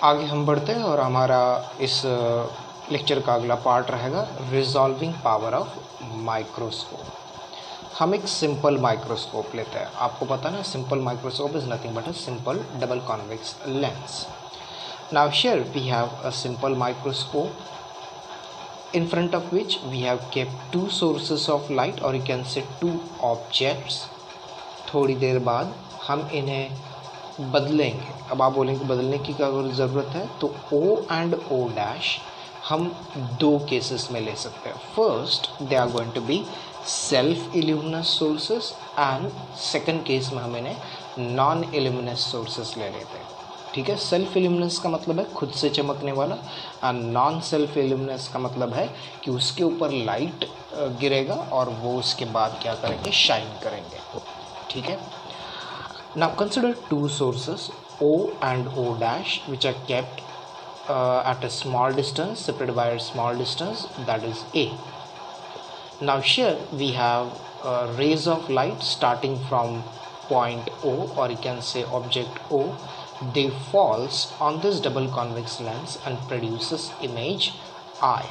आगे हम बढ़ते हैं और हमारा इस लेक्चर का अगला पार्ट रहेगा रिजॉल्विंग पावर ऑफ माइक्रोस्कोप। हम एक सिंपल माइक्रोस्कोप लेते हैं। आपको पता है ना, simple microscope is nothing but a simple double convex lens. Now here we have a simple microscope in front of which we have kept two sources of light or you can say two objects। थोड़ी देर बाद हम इन्हें बदलेंगे। अब आप बोलेंगे बदलने की क्या ज़रूरत है, तो O and O डैश हम दो केसेस में ले सकते हैं। First they are going to be self illuminous sources and second case में हम इन्हें नॉन इल्यूमिनस सोर्सेस ले लेते हैं। ठीक है, सेल्फ इल्यूमिनस का मतलब है खुद से चमकने वाला एंड नॉन सेल्फ इल्यूमिनस का मतलब है कि उसके ऊपर लाइट गिरेगा और वो उसके बाद क्या करेंगे, शाइन करेंगे। ठीक है, now consider two sources O and O dash which are kept at a small distance, separated by a small distance, that is A. Now here we have rays of light starting from point O or you can say object O. They falls on this double convex lens and produces image I,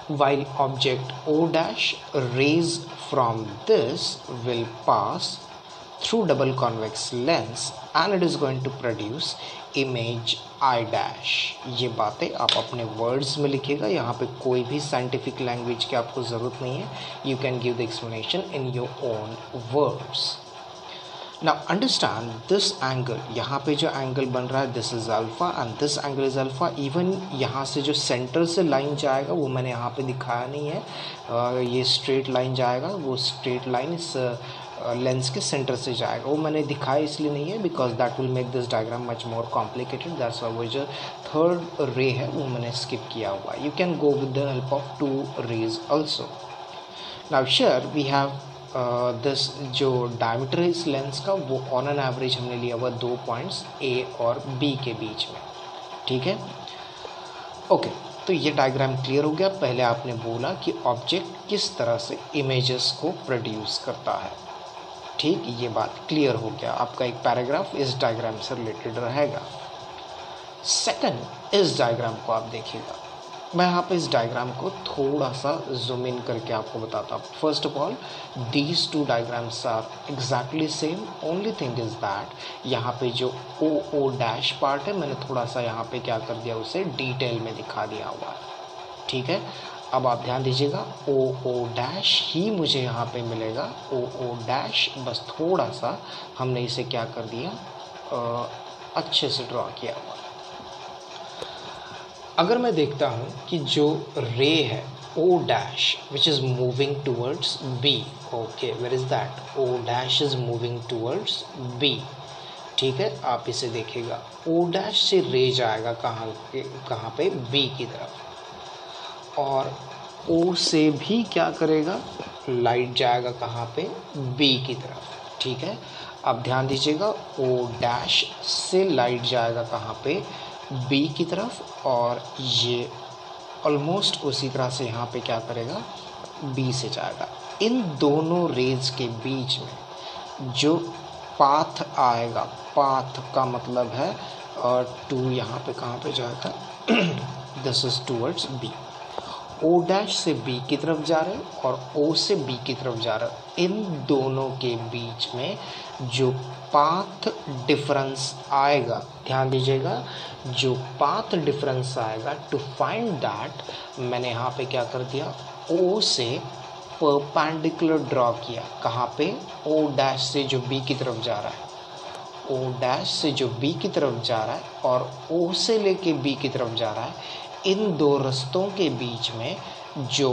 while object O dash rays from this will pass through double convex lens and it is going to produce image I dash। ये बातें आप अपने words में लिखिएगा, यहाँ पे कोई भी साइंटिफिक लैंग्वेज की आपको ज़रूरत नहीं है। You can give the explanation in your own words. Now understand this angle, यहाँ पे जो एंगल बन रहा है this is alpha and this angle is alpha. Even यहाँ से जो सेंटर से लाइन जाएगा वो मैंने यहाँ पे दिखाया नहीं है। ये स्ट्रेट लाइन जाएगा, वो स्ट्रेट लाइन इस लेंस के सेंटर से जाएगा। वो मैंने दिखाया इसलिए नहीं है because that will make this diagram much more complicated. That's why वो जो थर्ड रे है वो मैंने स्किप किया हुआ है। You can go with the help of two rays also. Now here we have this जो डायमीटर है इस लेंस का वो ऑन एन एवरेज हमने लिया हुआ 2 पॉइंट्स A और B के बीच में। ठीक है, ओके, तो ये डायग्राम क्लियर हो गया। पहले आपने बोला कि ऑब्जेक्ट किस तरह से इमेजेस को प्रोड्यूस करता है। ठीक, ये बात क्लियर हो गया। आपका एक पैराग्राफ इस डायग्राम से रिलेटेड रहेगा। सेकंड, इस डायग्राम को आप देखिएगा। मैं यहाँ पे इस डायग्राम को थोड़ा सा जूम इन करके आपको बताता हूँ। First of all these two diagrams are exactly same, only thing is that यहाँ पे जो O O डैश पार्ट है मैंने थोड़ा सा यहाँ पे क्या कर दिया, उसे डिटेल में दिखा दिया हुआ है। ठीक है, अब आप ध्यान दीजिएगा O O डैश ही मुझे यहाँ पे मिलेगा। O O डैश बस थोड़ा सा हमने इसे क्या कर दिया, अच्छे से ड्रॉ किया हुआ। अगर मैं देखता हूँ कि जो रे है O dash which is moving towards B, okay, where is that, O dash is moving towards B। ठीक है, आप इसे देखिएगा, O डैश से रे जाएगा कहाँ पे, B की तरफ, और O से भी क्या करेगा, लाइट जाएगा कहाँ पे, B की तरफ। ठीक है, अब ध्यान दीजिएगा O डैश से लाइट जाएगा कहाँ पे, B की तरफ, और ये ऑलमोस्ट उसी तरह से यहाँ पे क्या करेगा, B से जाएगा। इन दोनों रेज के बीच में जो पाथ आएगा, पाथ का मतलब है टू यहाँ पे कहाँ पे जाएगा, this is towards B। O dash से B की तरफ जा रहे हैं और O से B की तरफ जा रहा है। इन दोनों के बीच में जो पाथ डिफरेंस आएगा, ध्यान दीजिएगा, जो पाथ डिफरेंस आएगा, टू फाइंड दैट मैंने यहाँ पे क्या कर दिया, O से परपेंडिकुलर ड्रॉ किया। कहाँ पे, O डैश से जो B की तरफ जा रहा है, O डैश से जो B की तरफ जा रहा है और O से लेके B की तरफ जा रहा है। इन दो रास्तों के बीच में जो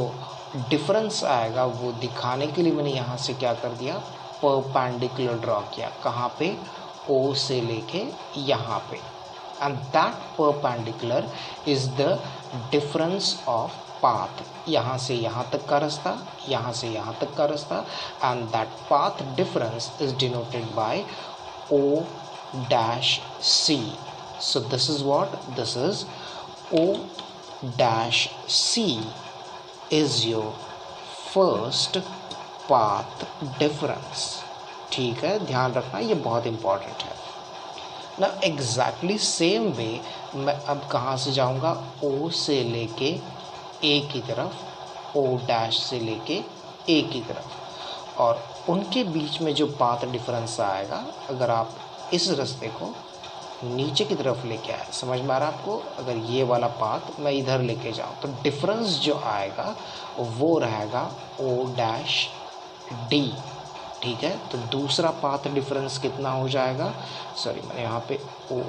डिफरेंस आएगा वो दिखाने के लिए मैंने यहाँ से क्या कर दिया, परपेंडिकुलर ड्रॉ किया। कहाँ पे, O से लेके यहाँ पे, and that perpendicular is the difference of path. यहाँ से यहाँ तक का रास्ता, यहाँ से यहाँ तक का रास्ता, and that path difference is denoted by O dash C। So this is what, this is O dash C is your first path difference। ठीक है, ध्यान रखना, ये बहुत इंपॉर्टेंट है। ना एग्जैक्टली सेम वे मैं अब कहाँ से जाऊँगा, ओ से लेके ए की तरफ, ओ डैश से लेके ए की तरफ, और उनके बीच में जो पाथ डिफरेंस आएगा, अगर आप इस रास्ते को नीचे की तरफ लेके आए, समझ में आ रहा है आपको, अगर ये वाला पाथ मैं इधर लेके जाऊँ तो डिफरेंस जो आएगा वो रहेगा ओ डैश डी। ठीक है, तो दूसरा पाथ डिफरेंस कितना हो जाएगा, सॉरी मैंने यहाँ पे O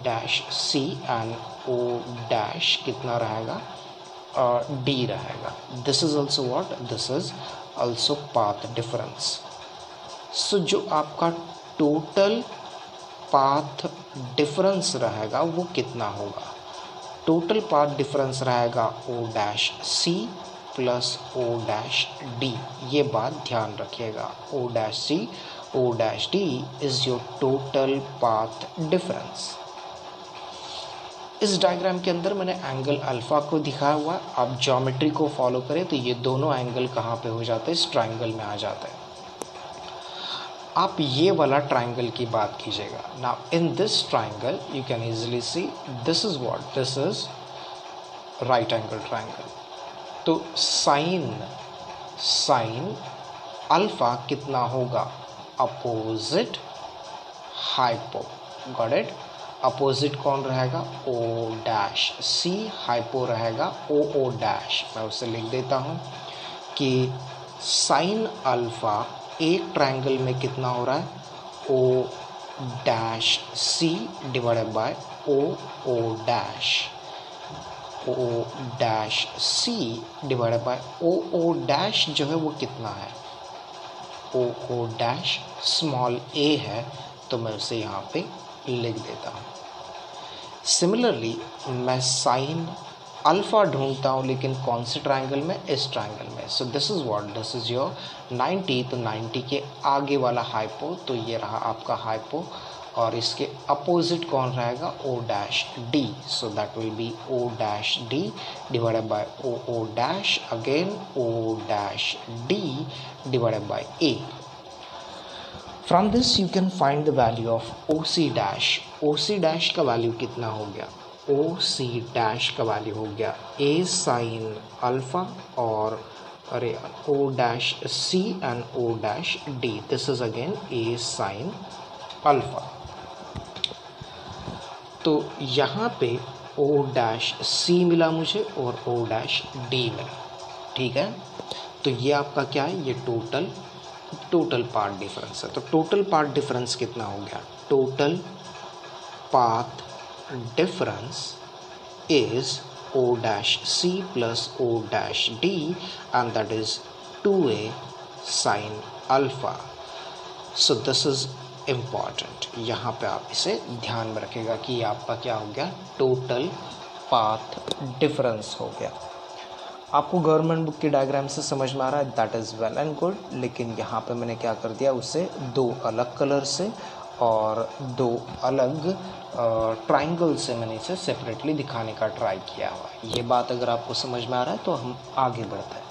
dash C and O dash कितना रहेगा, डी रहेगा। This is also what, this is also path difference. So जो आपका टोटल पाथ डिफरेंस रहेगा वो कितना होगा, टोटल पाथ डिफरेंस रहेगा O dash C plus O dash D. ये बात ध्यान रखिएगा, O dash C O dash D is your total path difference. इस डायग्राम के अंदर मैंने एंगल अल्फा को दिखाया हुआ है, आप ज्योमेट्री को फॉलो करें तो ये दोनों एंगल कहाँ पे हो जाते हैं, इस ट्राइंगल में आ जाते हैं। आप ये वाला ट्राइंगल की बात कीजिएगा। Now in this triangle you can easily see this is what, this is right angle triangle. तो साइन अल्फा कितना होगा, opposite hypo, got it. Opposite कौन रहेगा, ओ डैश सी, हाइपो रहेगा ओ ओ डैश। मैं उसे लिख देता हूँ कि साइन अल्फा एक ट्रायंगल में कितना हो रहा है, O dash C divided by O O dash, O dash C divided by O O dash जो है वो कितना है, ओ ओ डैश स्मॉल ए है, तो मैं उसे यहाँ पे लिख देता हूँ। सिमिलरली मैं साइन अल्फ़ा ढूंढता हूँ, लेकिन कौन से ट्रायंगल में, इस ट्रायंगल में। So this is what, this is your 90, तो 90 के आगे वाला हाइपो, तो ये रहा आपका हाइपो, और इसके अपोजिट कौन रहेगा, O dash D. So that will be O dash D divided by O O dash, again O dash D divided by A. From this you can find the value of O C dash. O C dash का value कितना हो गया, ओ C dash का value हो गया ए sine alpha और अरे O dash C and O dash D. This is again a sine alpha. तो यहाँ पे ओ डैश सी मिला मुझे और ओ डैश डी मिला, ठीक है। तो ये आपका क्या है, ये टोटल पाथ डिफरेंस है। तो टोटल पाथ डिफरेंस कितना हो गया, total path difference is O dash C plus O dash D, and that is 2A sin alpha. So this is important, यहाँ पे आप इसे ध्यान में रखेगा कि आपका क्या हो गया, टोटल पाथ डिफरेंस हो गया। आपको गवर्नमेंट बुक की डायग्राम से समझ में आ रहा है, that is well and good, लेकिन यहाँ पे मैंने क्या कर दिया, उसे दो अलग कलर से और दो अलग ट्राइंगल से मैंने इसे सेपरेटली दिखाने का ट्राई किया हुआ है। ये बात अगर आपको समझ में आ रहा है तो हम आगे बढ़ते हैं,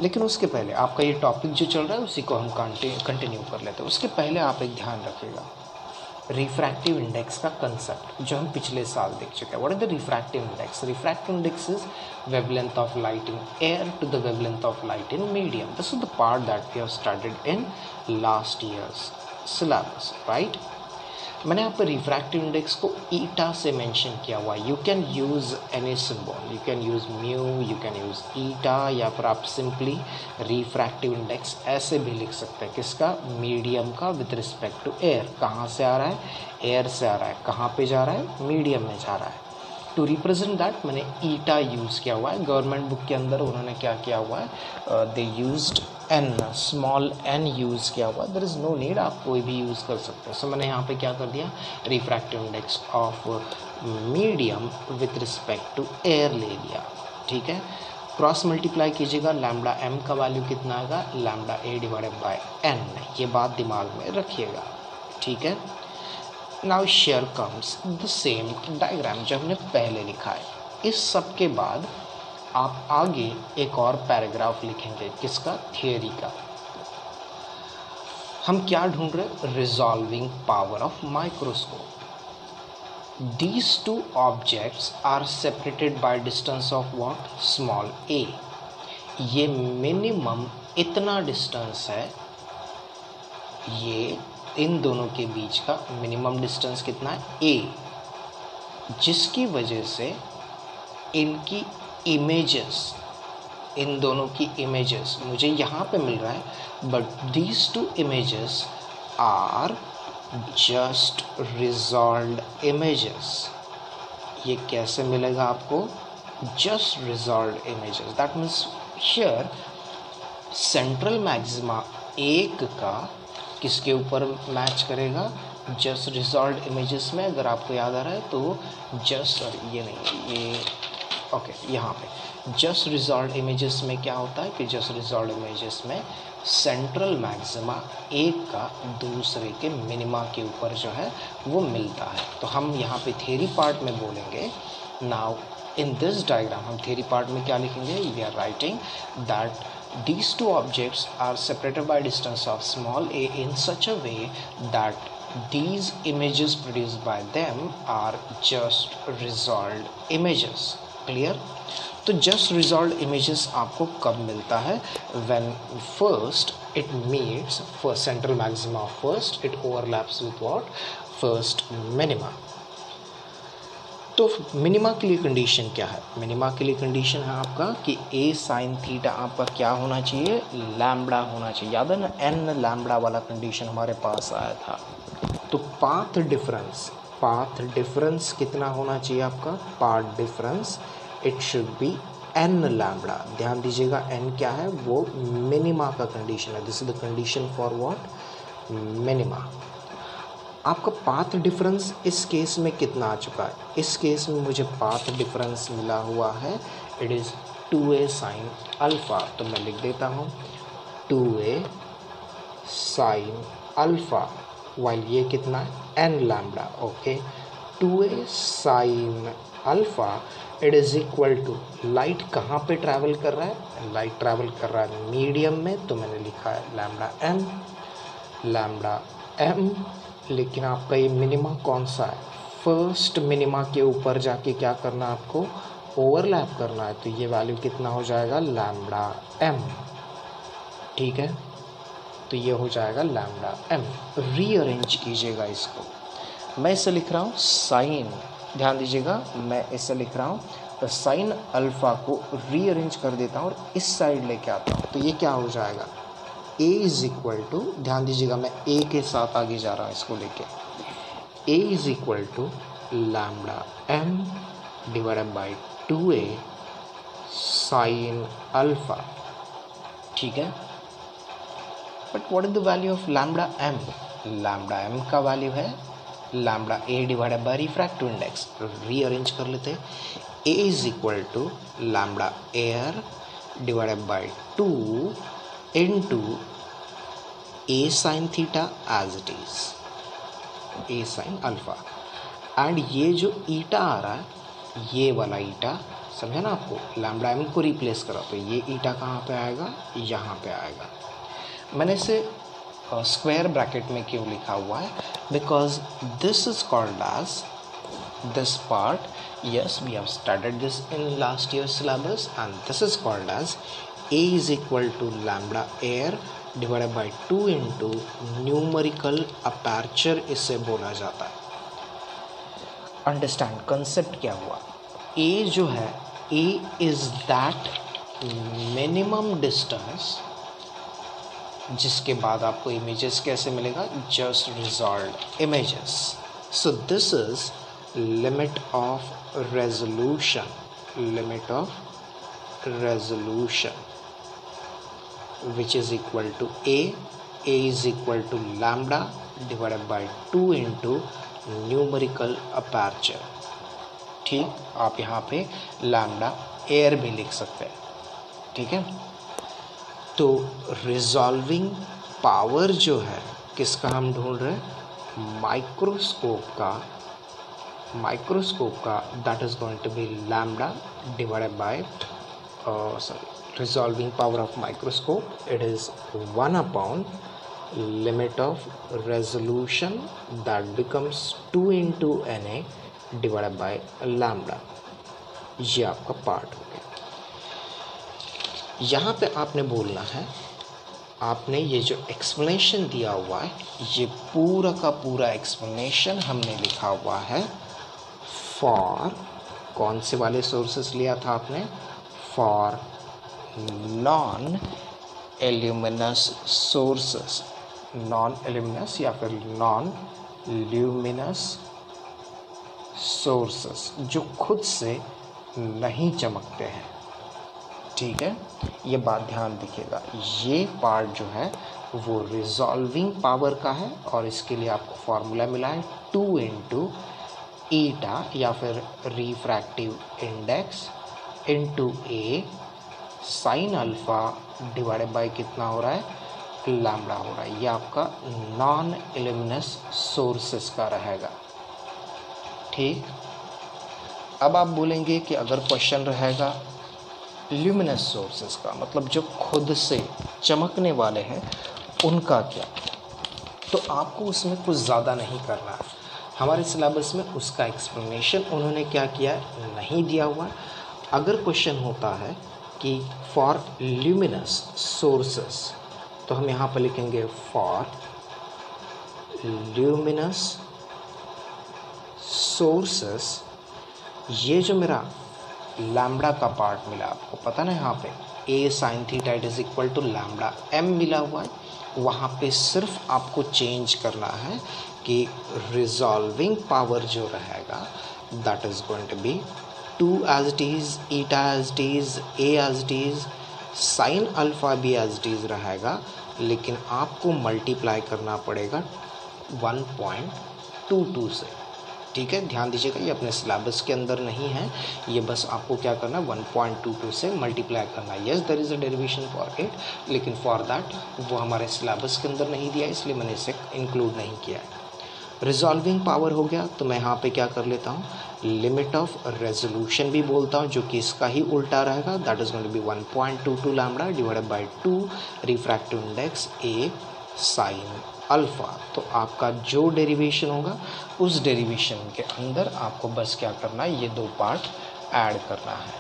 लेकिन उसके पहले आपका ये टॉपिक जो चल रहा है उसी को हम कंटिन्यू कर लेते हैं। उसके पहले आप एक ध्यान रखिएगा, रिफ्रैक्टिव इंडेक्स का कंसेप्ट जो हम पिछले साल देख चुके हैं। What is the refractive index? Refractive index is wavelength of light in air to the wavelength of light in medium. This is the part that we have studied in last year's syllabus, right. मैंने यहाँ पर refractive index को ईटा से mention किया हुआ है। You can use any symbol, you can use mu, you can use eta, या फिर आप सिंपली रिफ्रैक्टिव इंडेक्स ऐसे भी लिख सकते हैं। किसका? मीडियम का विद रिस्पेक्ट टू एयर। कहाँ से आ रहा है? एयर से आ रहा है। कहाँ पे जा रहा है? मीडियम में जा रहा है। टू रिप्रेजेंट दैट मैंने ईटा यूज़ किया हुआ है। गवर्नमेंट बुक के अंदर उन्होंने क्या किया हुआ है, they used n, small n use किया हुआ है। देयर इज़ नो नीड, आप कोई भी यूज़ कर सकते हैं। सो मैंने यहाँ पे क्या कर दिया, refractive index of medium with respect to air ले लिया, ठीक है। क्रॉस मल्टीप्लाई कीजिएगा, लैम्डा एम का वैल्यू कितना आएगा, lambda A divided by n. ये बात दिमाग में रखिएगा, ठीक है। Now there comes the same diagram जो हमने पहले लिखा है। इस सब के बाद आप आगे एक और पैराग्राफ लिखेंगे, किसका? थियरी का। हम क्या ढूंढ रहे? Resolving power of microscope. These two objects are separated by distance of what? Small a. ये मिनिमम इतना डिस्टेंस है, ये इन दोनों के बीच का मिनिमम डिस्टेंस कितना है? a, जिसकी वजह से इनकी इमेजेस, इन दोनों की इमेजेस मुझे यहाँ पे मिल रहा है, but these two images are just resolved images. ये कैसे मिलेगा आपको? Just resolved images. That means here central maxima एक का किसके ऊपर मैच करेगा? जस्ट रिजॉल्व्ड इमेजेस में। अगर आपको याद आ रहा है तो जस्ट, ये नहीं, ये ओके, यहाँ पे जस्ट रिजॉल्व्ड इमेजेस में क्या होता है कि जस्ट रिजॉल्व्ड इमेजेस में सेंट्रल मैक्सिमा एक का दूसरे के मिनिमा के ऊपर जो है वो मिलता है। तो हम यहाँ पे थ्योरी पार्ट में बोलेंगे। नाउ इन दिस डायग्राम हम थ्योरी पार्ट में क्या लिखेंगे? We are writing that these two objects are separated by distance of small a in such a way that these images produced by them are just resolved images. Clear? तो just resolved images आपको कब मिलता है? When first it meets first central maxima of first, it overlaps with what? First minima. तो minima के लिए condition क्या है? मिनिमा के लिए कंडीशन है आपका कि a साइन थीटा आपका क्या होना चाहिए? लैम्बडा होना चाहिए। याद है ना, n लैम्बडा वाला कंडीशन हमारे पास आया था। तो पाथ डिफरेंस कितना होना चाहिए आपका? Path difference it should B n lambda. ध्यान दीजिएगा n क्या है? वो मिनिमा का कंडीशन है। This is the condition for what? Minima. आपका पाथ डिफरेंस इस केस में कितना आ चुका है? इस केस में मुझे पाथ डिफरेंस मिला हुआ है, it is 2a sine alpha. तो मैं लिख देता हूँ 2a साइन अल्फ़ा, वाइल ये कितना है? n lambda. Okay, 2a sine alpha it is equal to, light कहाँ पे ट्रैवल कर रहा है? लाइट ट्रैवल कर रहा है मीडियम में, तो मैंने लिखा है लैम्बडा m। लेकिन आपका ये मिनिमा कौन सा है? फर्स्ट मिनिमा के ऊपर जाके क्या करना है आपको? ओवरलैप करना है। तो ये वैल्यू कितना हो जाएगा? Lambda m। ठीक है, तो ये हो जाएगा लैम्बडा m। रीअरेंज कीजिएगा इसको। मैं इसे लिख रहा हूँ साइन, ध्यान दीजिएगा, मैं इसे लिख रहा हूँ तो साइन अल्फ़ा को रीअरेंज कर देता हूँ और इस साइड लेके आता हूँ। तो ये क्या हो जाएगा? a इज़ इक्वल टू, ध्यान दीजिएगा मैं a के साथ आगे जा रहा हूँ इसको लेके, a is equal to lambda m divided by 2a sine alpha. ठीक है, but what is the value of lambda m? Lambda m का वैल्यू है lambda a divided by refractive index. Rearrange कर लेते हैं। a is equal to lambda air divided by 2 into a sin theta as it is, a sin alpha, and ये जो ईटा आ रहा है, ये वाला ईटा, समझा ना आपको? लैम्बडा m को रिप्लेस करा तो ये ईटा कहाँ पे आएगा? यहाँ पे आएगा। मैंने इसे स्क्वायर ब्रैकेट में क्यों लिखा हुआ है? Because this is called as this part, yes, we have studied this in last year's syllabus, and this is called as a is equal to lambda air divided by 2 into numerical aperture, इसे बोला जाता है। Understand concept क्या हुआ? a जो है, a is that minimum distance जिसके बाद आपको इमेजेस कैसे मिलेगा? Just resolved images. So this is limit of resolution, which is equal to a is equal to lambda divided by 2 into numerical aperture। ठीक, आप यहाँ पे लैम्बडा एयर भी लिख सकते हैं। ठीक है, तो रिजॉल्विंग पावर जो है किसका हम ढूंढ रहे हैं? माइक्रोस्कोप का that is going to be lambda divided by resolving power of microscope, it is 1 upon limit of resolution that becomes 2 into Na divided by lambda. ये आपका पार्ट हो गया। यहाँ पे आपने बोलना है, आपने ये जो एक्सप्लेनेशन दिया हुआ है, ये पूरा का पूरा एक्सप्लेनेशन हमने लिखा हुआ है फॉर, कौन से वाले सोर्सेस लिया था आपने, फॉर नॉन एल्यूमिनस सोर्सेस, नॉन एल्यूमिनस या फिर नॉन ल्यूमिनस सोर्सेस, जो खुद से नहीं चमकते हैं। ठीक है, ये बात ध्यान रखिएगा। ये पार्ट जो है वो रिजॉल्विंग पावर का है और इसके लिए आपको फॉर्मूला मिला है 2 into ईटा या फिर refractive index into A sine alpha divided by कितना हो रहा है, लैम्डा हो रहा है। ये आपका नॉन इल्यूमिनस सोर्सेस का रहेगा। ठीक, अब आप बोलेंगे कि अगर क्वेश्चन रहेगा ल्यूमिनस सोर्सेस का, मतलब जो खुद से चमकने वाले हैं, उनका क्या, तो आपको उसमें कुछ ज़्यादा नहीं करना है। हमारे सिलेबस में उसका एक्सप्लेनेशन उन्होंने क्या किया है, नहीं दिया हुआ है। अगर क्वेश्चन होता है कि फॉर ल्यूमिनस सोर्सेस, तो हम यहाँ पर लिखेंगे फॉर ल्यूमिनस सोर्सेस। ये जो मेरा लैम्डा का पार्ट मिला, आपको पता ना यहाँ पे a sin theta it is equal to lambda m मिला हुआ है, वहाँ पे सिर्फ आपको चेंज करना है कि रिजॉल्विंग पावर जो रहेगा that is going to be 2 as it is, eta as it is, a as it is, sine alpha भी as it is रहेगा, लेकिन आपको मल्टीप्लाई करना पड़ेगा 1.22 से। ठीक है, ध्यान दीजिएगा, ये अपने सिलेबस के अंदर नहीं है, ये बस आपको क्या करना है 1.22 से मल्टीप्लाई करना है। Yes there is a derivation for it, लेकिन फॉर दैट वो हमारे सिलेबस के अंदर नहीं दिया, इसलिए मैंने इसे इंक्लूड नहीं किया है। रिजॉल्विंग पावर हो गया, तो मैं यहाँ पे क्या कर लेता हूँ, लिमिट ऑफ रेजोल्यूशन भी बोलता हूँ, जो कि इसका ही उल्टा रहेगा, that is going to be 1.22 lambda divided by 2 refractive index a sine alpha. तो आपका जो डेरिवेशन होगा उस डेरिवेशन के अंदर आपको बस क्या करना है, ये 2 पार्ट ऐड करना है।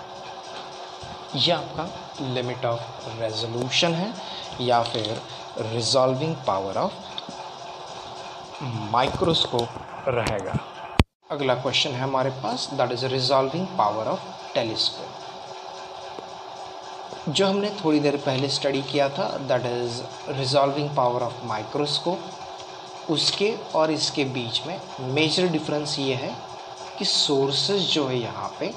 ये आपका लिमिट ऑफ रेजोल्यूशन है या फिर रिजॉल्विंग पावर ऑफ माइक्रोस्कोप रहेगा। अगला क्वेश्चन है हमारे पास, that is resolving power of telescope, जो हमने थोड़ी देर पहले स्टडी किया था, that is resolving power of microscope. उसके और इसके बीच में मेजर डिफरेंस ये है कि सोर्सेज जो है यहाँ पे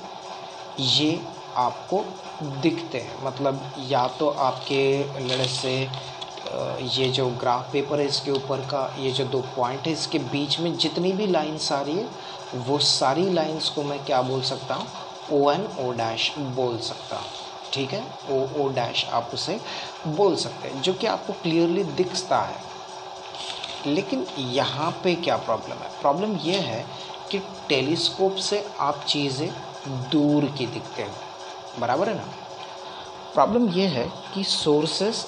ये आपको दिखते हैं, मतलब या तो आपके लड़े से ये जो ग्राफ पेपर है इसके ऊपर का ये जो 2 पॉइंट है, इसके बीच में जितनी भी लाइंस आ रही है वो सारी लाइंस को मैं क्या बोल सकता हूँ, ON O डैश बोल सकता हूँ। ठीक है, O डैश आप उसे बोल सकते हैं, जो कि आपको क्लियरली दिखता है। लेकिन यहाँ पे क्या प्रॉब्लम है, प्रॉब्लम ये है कि टेलीस्कोप से आप चीज़ें दूर की दिखते हैं, बराबर है ना। प्रॉब्लम ये है कि सोर्सेस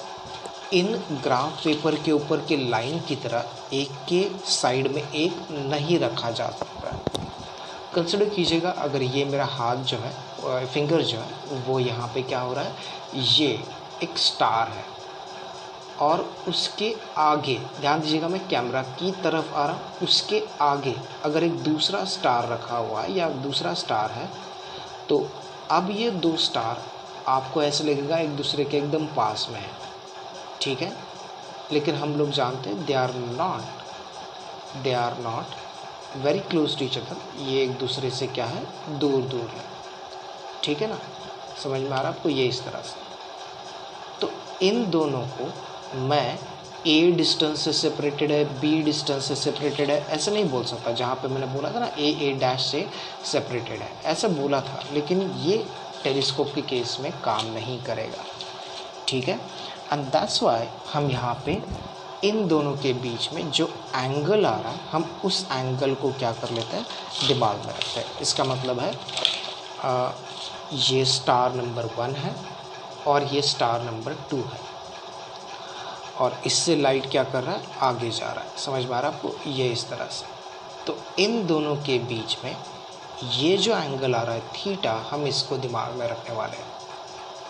इन ग्राफ पेपर के ऊपर के लाइन की तरह एक के साइड में एक नहीं रखा जा सकता है। कंसिडर कीजिएगा, अगर ये मेरा हाथ जो है, फिंगर जो है, वो यहाँ पे क्या हो रहा है, ये एक स्टार है और उसके आगे, ध्यान दीजिएगा मैं कैमरा की तरफ आ रहा हूँ, उसके आगे अगर एक दूसरा स्टार रखा हुआ है या दूसरा स्टार है, तो अब ये 2 स्टार आपको ऐसे लगेगा एक दूसरे के एकदम पास में है। ठीक है, लेकिन हम लोग जानते हैं they are not very close to each other, ये एक दूसरे से क्या है, दूर दूर है। ठीक है ना, समझ में आ रहा है आपको, ये इस तरह से। तो इन दोनों को मैं A डिस्टेंस से सेपरेटेड है, B डिस्टेंस से सेपरेटेड है ऐसे नहीं बोल सकता। जहाँ पे मैंने बोला था ना A डैश से सेपरेटेड है, ऐसा बोला था, लेकिन ये टेलीस्कोप के केस में काम नहीं करेगा। ठीक है, एंड दैट्स वाई हम यहाँ पे इन दोनों के बीच में जो एंगल आ रहा है, हम उस एंगल को क्या कर लेते हैं, दिमाग में रखते हैं। इसका मतलब है ये स्टार नंबर 1 है और ये स्टार नंबर 2 है। और इससे लाइट क्या कर रहा है, आगे जा रहा है। समझ में आ रहा है आपको, ये इस तरह से। तो इन दोनों के बीच में ये जो एंगल आ रहा है थीटा, हम इसको दिमाग में रखने वाले हैं।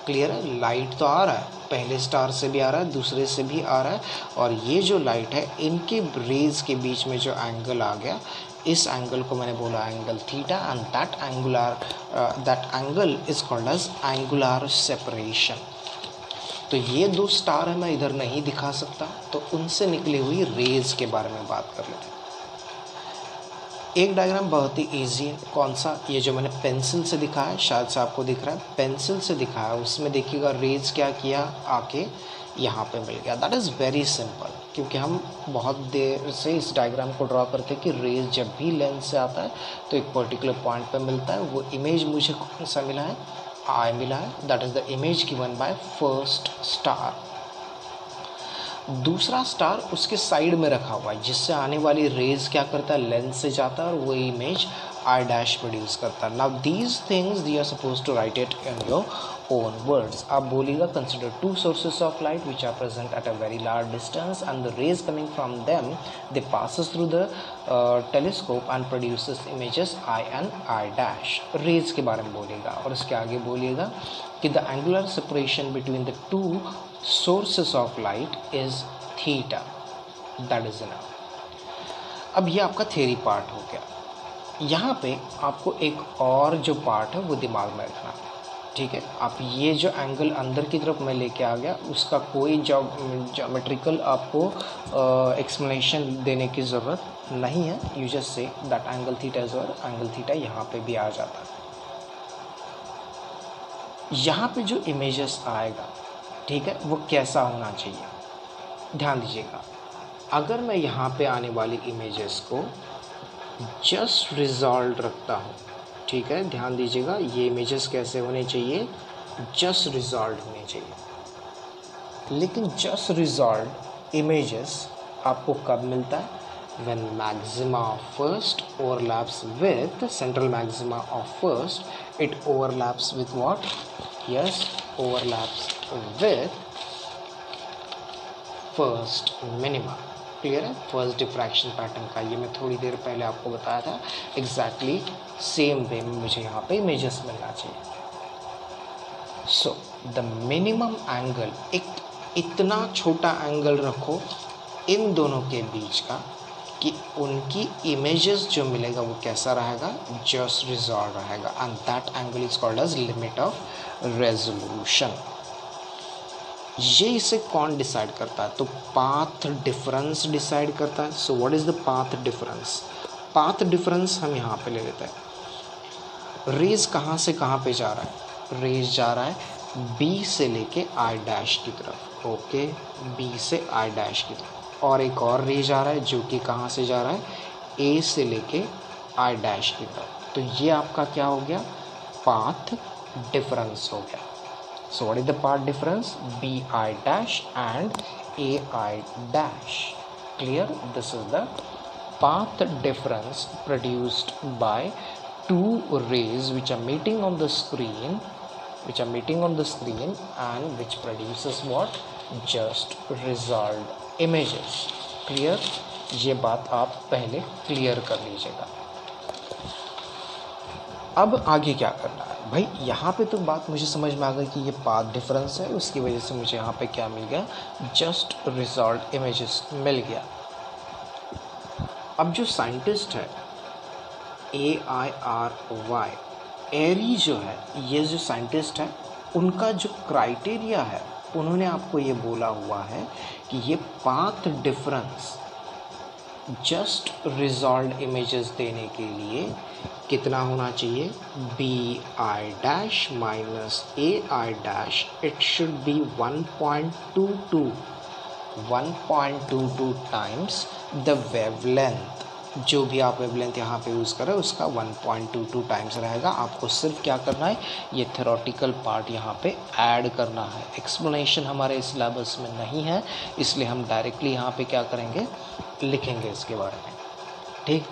क्लियर है? लाइट तो आ रहा है, पहले स्टार से भी आ रहा है, दूसरे से भी आ रहा है, और ये जो लाइट है इनके रेज के बीच में जो एंगल आ गया, इस एंगल को मैंने बोला angle theta, and that angle is called as angular separation. तो ये दो स्टार है, मैं इधर नहीं दिखा सकता, तो उनसे निकली हुई रेज के बारे में बात कर लेते हैं। एक डायग्राम बहुत ही इजी है। कौन सा? ये जो मैंने पेंसिल से दिखाया है, शायद से आपको दिख रहा है, पेंसिल से दिखाया, उसमें देखिएगा रेज क्या किया, आके यहाँ पे मिल गया। दैट इज़ वेरी सिंपल, क्योंकि हम बहुत देर से इस डायग्राम को ड्रॉ करते हैं कि रेज जब भी लेंस से आता है तो एक पर्टिकुलर पॉइंट पे मिलता है। वो इमेज मुझे कौन सा मिला है, आई मिला है। That is the image given by first star. दूसरा स्टार उसके साइड में रखा हुआ है, जिससे आने वाली रेज क्या करता है, लेंस से जाता है और वो इमेज आई डैश प्रोड्यूस करता है। Now these things you are suppose to write it in your own words. आप बोलिएगा consider two sources of light which are present at a very large distance and the rays coming from them they passes through the telescope and produces images I and I dash. Rays के बारे में बोलिएगा और इसके आगे बोलिएगा कि the angular separation between the two sources of light is theta, that is enough। अब ये आपका थ्योरी पार्ट हो गया। यहाँ पे आपको एक और जो पार्ट है वो दिमाग में रखना, ठीक है। आप ये जो एंगल अंदर की तरफ मैं लेके आ गया, उसका कोई ज्योमेट्रिकल आपको एक्सप्लेनेशन देने की ज़रूरत नहीं है। You just say that angle theta is, और एंगल थीटा यहाँ पे भी आ जाता है। यहाँ पे जो इमेजेस आएगा, ठीक है, वो कैसा होना चाहिए, ध्यान दीजिएगा। अगर मैं यहाँ पे आने वाली इमेजेस को जस्ट रिजॉल्व रखता हूँ, ठीक है, ध्यान दीजिएगा, ये इमेजेस कैसे होने चाहिए, जस्ट रिजॉल्व होने चाहिए। लेकिन जस्ट रिजॉल्व इमेजेस आपको कब मिलता है, when maxima of first overlaps with central maxima of first, it overlaps with what? Yes, overlaps with first minima। Clear है? फर्स्ट डिफ्रैक्शन पैटर्न का ये मैं थोड़ी देर पहले आपको बताया था। एग्जैक्टली सेम वे में मुझे यहाँ पे इमेजेस मिलना चाहिए। सो द मिनिमम एंगल, एक इतना छोटा एंगल रखो इन दोनों के बीच का कि उनकी इमेजेस जो मिलेगा वो कैसा रहेगा, जस्ट रिजॉल्व रहेगा, and that angle is called age limit of resolution. ये इसे कौन डिसाइड करता है, तो पाथ डिफरेंस डिसाइड करता है। सो what is the path difference? Path difference हम यहाँ पे ले लेते हैं। रेज कहाँ से कहाँ पे जा रहा है, रेज जा रहा है बी से लेके आई डैश की तरफ, ओके, बी से आई डैश की तरफ। और एक और रेज आ रहा है जो कि कहाँ से जा रहा है, ए से लेके आई डैश की तरफ। तो ये आपका क्या हो गया, पाथ डिफरेंस हो गया। So what is the path difference, B I dash and A I dash. Clear? This is the path difference produced by two rays which are meeting on the screen, and which produces what, just resolved images। Clear? ये बात आप पहले clear कर लीजिएगा। अब आगे क्या करना है भाई, यहाँ पे तो बात मुझे समझ में आ गई कि ये पाथ डिफरेंस है, उसकी वजह से मुझे यहाँ पे क्या मिल गया, जस्ट रिजॉल्व्ड इमेजेस मिल गया। अब जो साइंटिस्ट है AIRY, एरी जो है, ये जो साइंटिस्ट है, उनका जो क्राइटेरिया है, उन्होंने आपको ये बोला हुआ है कि ये path difference just resolved images देने के लिए कितना होना चाहिए, B I dash minus A I dash, it should be 1.22 times the wavelength. जो भी आप वेवलेंथ यहाँ पे यूज़ करें उसका 1.22 टाइम्स रहेगा। आपको सिर्फ क्या करना है, ये थ्योरेटिकल पार्ट यहाँ पे ऐड करना है। एक्सप्लेनेशन हमारे सिलेबस में नहीं है, इसलिए हम डायरेक्टली यहाँ पे क्या करेंगे, लिखेंगे इसके बारे में, ठीक।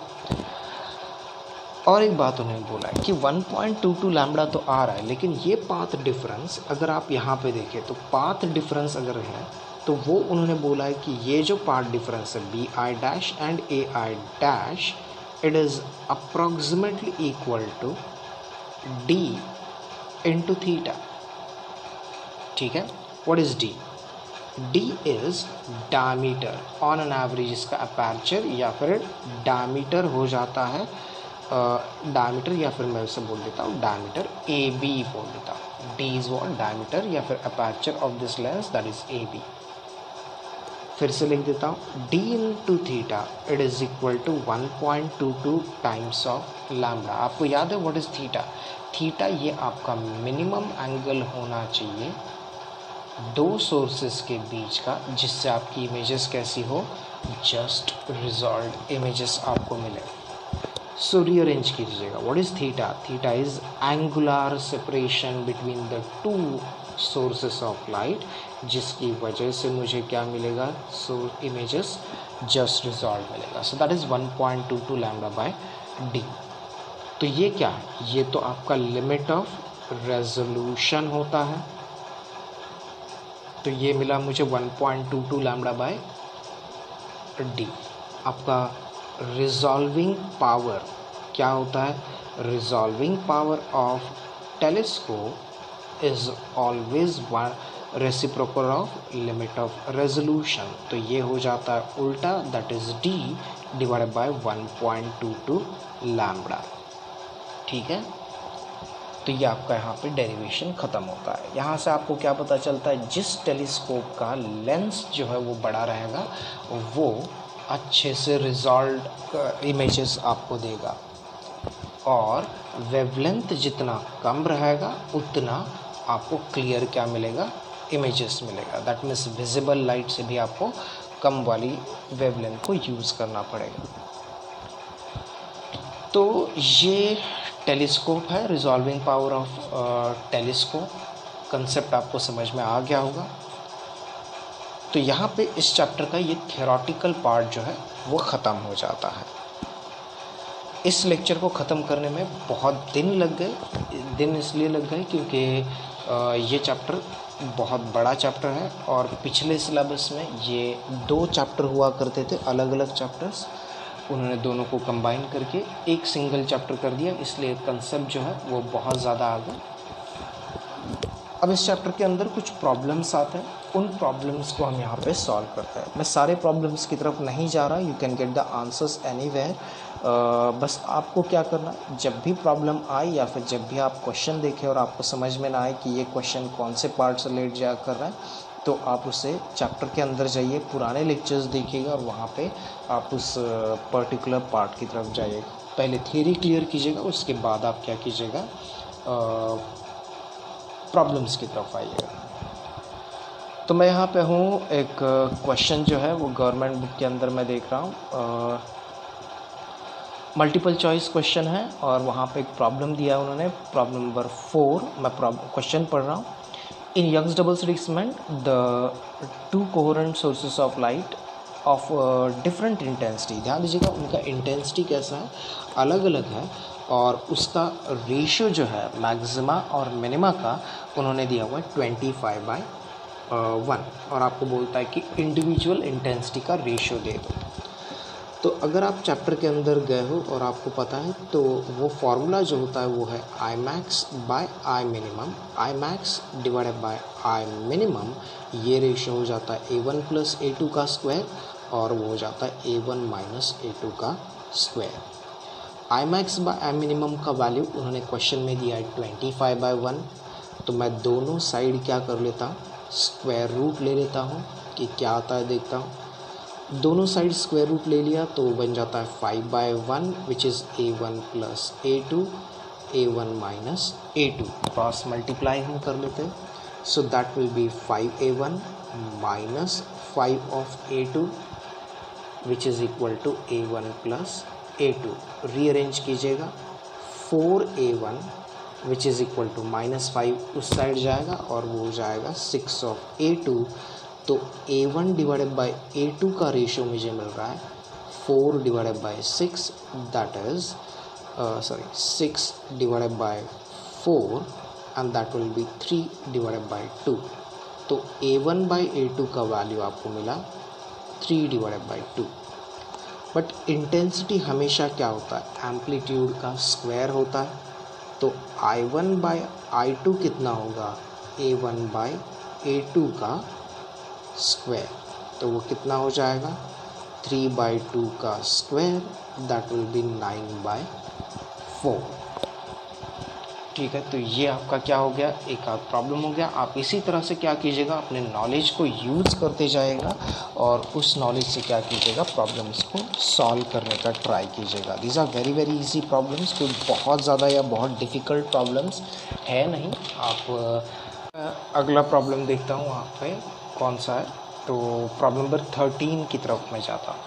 और एक बात उन्होंने बोला है कि 1.22 लैम्बडा तो आ रहा है, लेकिन ये पाथ डिफरेंस अगर आप यहाँ पे देखें तो पाथ डिफरेंस अगर है तो वो उन्होंने बोला है कि ये जो पार्ट डिफरेंस है B I dash and A I dash, it is approximately equal to D into theta. ठीक है, what is D? D is diameter on an average, इसका अपर्चर या फिर डायमीटर हो जाता है, डायमीटर या फिर मैं उसे बोल देता हूँ डायमीटर ए बी बोल देता हूँ। D is what? डायमीटर या फिर aperture of this lens, that is A B. फिर से लिख देता हूँ, D into theta it is equal to 1.22 times of lambda. आपको याद है व्हाट इज़ थीटा? थीटा ये आपका मिनिमम एंगल होना चाहिए दो सोर्सेस के बीच का, जिससे आपकी इमेजेस कैसी हो? जस्ट रिजॉल्व इमेजेस आपको मिले। सो रीअरेंज कीजिएगा, what is theta? Theta is angular separation between the to sources of light, जिसकी वजह से मुझे क्या मिलेगा? सो इमेजेस जस्ट रिजॉल्व मिलेगा। So that is 1.22 lambda by D. तो ये क्या है? ये तो आपका लिमिट ऑफ रेजोल्यूशन होता है। तो ये मिला मुझे 1.22 लैम्बडा बाय डी। आपका रिजॉल्विंग पावर क्या होता है? Resolving power of telescope is always reciprocal of limit of resolution. तो ये हो जाता है उल्टा, that is D divided bye 1.22 lambda. ठीक है, तो ये आपका यहाँ पे डेरिवेशन ख़त्म होता है। यहाँ से आपको क्या पता चलता है? जिस टेलीस्कोप का लेंस जो है वो बड़ा रहेगा वो अच्छे से रिजॉल्व इमेजेस आपको देगा, और वेवलेंथ जितना कम रहेगा उतना आपको क्लियर क्या मिलेगा? इमेजेस मिलेगा। दैट मीन्स विजिबल लाइट से भी आपको कम वाली वेवलेंथ को यूज़ करना पड़ेगा। तो ये टेलीस्कोप है, resolving power of telescope. Concept आपको समझ में आ गया होगा। तो यहाँ पे इस चैप्टर का ये थ्योरेटिकल पार्ट जो है वो ख़त्म हो जाता है। इस लेक्चर को ख़त्म करने में बहुत दिन लग गए। दिन इसलिए लग गए क्योंकि ये चैप्टर बहुत बड़ा चैप्टर है, और पिछले सिलेबस में ये 2 चैप्टर हुआ करते थे, अलग अलग चैप्टर्स। उन्होंने दोनों को कंबाइन करके एक सिंगल चैप्टर कर दिया, इसलिए कंसेप्ट जो है वो बहुत ज़्यादा आ गया। अब इस चैप्टर के अंदर कुछ प्रॉब्लम्स आते हैं, उन प्रॉब्लम्स को हम यहाँ पे सॉल्व करते हैं। मैं सारे प्रॉब्लम्स की तरफ नहीं जा रहा, you can get the answers anywhere. बस आपको क्या करना, जब भी प्रॉब्लम आए या फिर जब भी आप क्वेश्चन देखें और आपको समझ में ना आए कि ये क्वेश्चन कौन से पार्ट से रिलेट जा कर रहा है, तो आप उसे चैप्टर के अंदर जाइए, पुराने लेक्चर्स देखिएगा और वहाँ पे आप उस पर्टिकुलर पार्ट की तरफ जाइएगा। पहले थियरी क्लियर कीजिएगा, उसके बाद आप क्या कीजिएगा, प्रॉब्लम्स की तरफ आइएगा। तो मैं यहाँ पे हूँ, एक क्वेश्चन जो है वो गवर्नमेंट बुक के अंदर मैं देख रहा हूँ, मल्टीपल चॉइस क्वेश्चन है, और वहाँ पे एक प्रॉब्लम दिया है उन्होंने, प्रॉब्लम नंबर 4। मैं क्वेश्चन पढ़ रहा हूँ। In Young's doubles experiment the 2 coherent sources of light of different intensity. ध्यान दीजिएगा, उनका इंटेंसिटी कैसा है, अलग अलग है, और उसका रेशियो जो है मैक्सिमा और मिनिमा का उन्होंने दिया हुआ है 25/1, और आपको बोलता है कि इंडिविजुअल इंटेंसिटी का रेशियो दे दो। तो अगर आप चैप्टर के अंदर गए हो और आपको पता है, तो वो फार्मूला जो होता है वो है I max bye I minimum. I max divided by I minimum, ये रेशियो हो जाता है A1 + A2 का स्क्वायर, और वो हो जाता है A1 - A2 का square. I max bye I minimum का वैल्यू उन्होंने क्वेश्चन में दिया है 25/1। तो मैं दोनों साइड क्या कर लेता हूँ, स्क्वायर रूट ले लेता हूँ कि क्या आता है देखता हूँ। दोनों साइड स्क्वायर रूट ले लिया तो बन जाता है 5/1, which is A1 + A2, A1 - A2। Cross multiply हम कर लेते हैं, so that will be 5A1 - 5 of A2, which is equal to A1 + A2। Rearrange कीजिएगा, 4A1 which is equal to -5 उस साइड जाएगा, और वो हो जाएगा 6 ऑफ A2। तो A1 डिवाइडेड बाय A2 का रेशियो मुझे मिल रहा है 4/6, that is 6 divided by 4, and that will B 3/2। तो A1/A2 का वैल्यू आपको मिला 3/2। बट इंटेंसिटी हमेशा क्या होता है, एम्पलीट्यूड का स्क्वायर होता है। तो I1/I2 कितना होगा, A1/A2 का स्क्वायर। तो वो कितना हो जाएगा, 3/2 का स्क्वायर, दैट विल बी 9/4। ठीक है, तो ये आपका क्या हो गया, एक आध प्रॉब्लम हो गया। आप इसी तरह से क्या कीजिएगा, अपने नॉलेज को यूज़ करते जाएगा और उस नॉलेज से क्या कीजिएगा, प्रॉब्लम्स को सॉल्व करने का ट्राई कीजिएगा। These are very very easy problems, कोई बहुत ज़्यादा या बहुत डिफ़िकल्ट प्रॉब्लम्स है नहीं। आप अगला प्रॉब्लम देखता हूँ वहाँ पे कौन सा है। तो प्रॉब्लम नंबर 13 की तरफ मैं जाता हूँ।